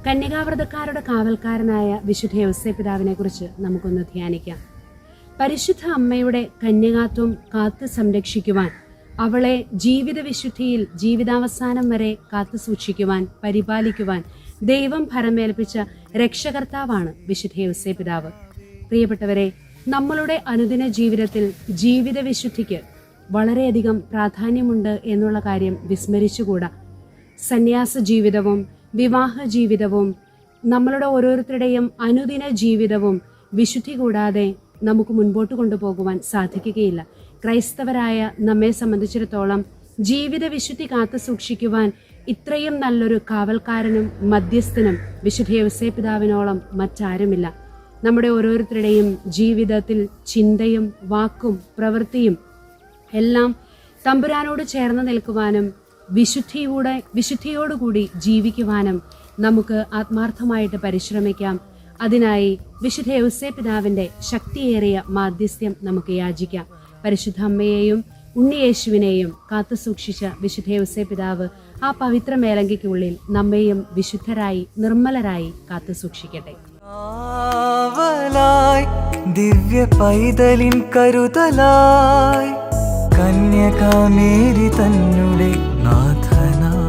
കന്യകാവ്രതക്കാരുടെ കാവൽക്കാരനായ വിശുദ്ധ യൗസേ പിതാവിനെ കുറിച്ച് നമുക്കൊന്ന് ധ്യാനിക്കാം. പരിശുദ്ധ അമ്മയുടെ കന്യകാത്വം കാത്തു സംരക്ഷിക്കുവാൻ, അവളെ ജീവിത വിശുദ്ധിയിൽ ജീവിതാവസാനം വരെ കാത്തു സൂക്ഷിക്കുവാൻ, പരിപാലിക്കുവാൻ ദൈവം ഭരമേൽപ്പിച്ച രക്ഷകർത്താവാണ് വിശുദ്ധ യൗസേ പിതാവ്. പ്രിയപ്പെട്ടവരെ, നമ്മളുടെ അനുദിന ജീവിതത്തിൽ ജീവിത വിശുദ്ധിക്ക് വളരെയധികം പ്രാധാന്യമുണ്ട് എന്നുള്ള കാര്യം വിസ്മരിച്ചുകൂടാ. സന്യാസ ജീവിതവും വിവാഹ ജീവിതവും നമ്മളുടെ ഓരോരുത്തരുടെയും അനുദിന ജീവിതവും വിശുദ്ധി കൂടാതെ നമുക്ക് മുൻപോട്ട് കൊണ്ടുപോകുവാൻ സാധിക്കുകയില്ല. ക്രൈസ്തവരായ നമ്മെ സംബന്ധിച്ചിടത്തോളം ജീവിത വിശുദ്ധി കാത്തു സൂക്ഷിക്കുവാൻ ഇത്രയും നല്ലൊരു കാവൽക്കാരനും മധ്യസ്ഥനും വിശുദ്ധ യൗസേ പിതാവിനോളം മറ്റാരുമില്ല. നമ്മുടെ ഓരോരുത്തരുടെയും ജീവിതത്തിൽ ചിന്തയും വാക്കും പ്രവൃത്തിയും എല്ലാം തമ്പുരാനോട് ചേർന്ന് നിൽക്കുവാനും വിശുദ്ധിയോടുകൂടി ജീവിക്കുവാനും നമുക്ക് ആത്മാർത്ഥമായിട്ട് പരിശ്രമിക്കാം. അതിനായി വിശുദ്ധ യൗസേ പിതാവിന്റെ ശക്തിയേറിയ മാധ്യസ്ഥ്യം നമുക്ക് യാചിക്കാം. പരിശുദ്ധ അമ്മയെയും ഉണ്ണിയേശുവിനെയും കാത്തു സൂക്ഷിച്ച വിശുദ്ധ യൗസേ പിതാവ് ആ പവിത്ര മേലങ്കയ്ക്കുള്ളിൽ നമ്മെയും വിശുദ്ധരായി നിർമ്മലരായി കാത്തു സൂക്ഷിക്കട്ടെ. ദിവ്യ പൈതലിൻ കരുതലായി കന്യകാമേരി തന്നെ നാഥനായി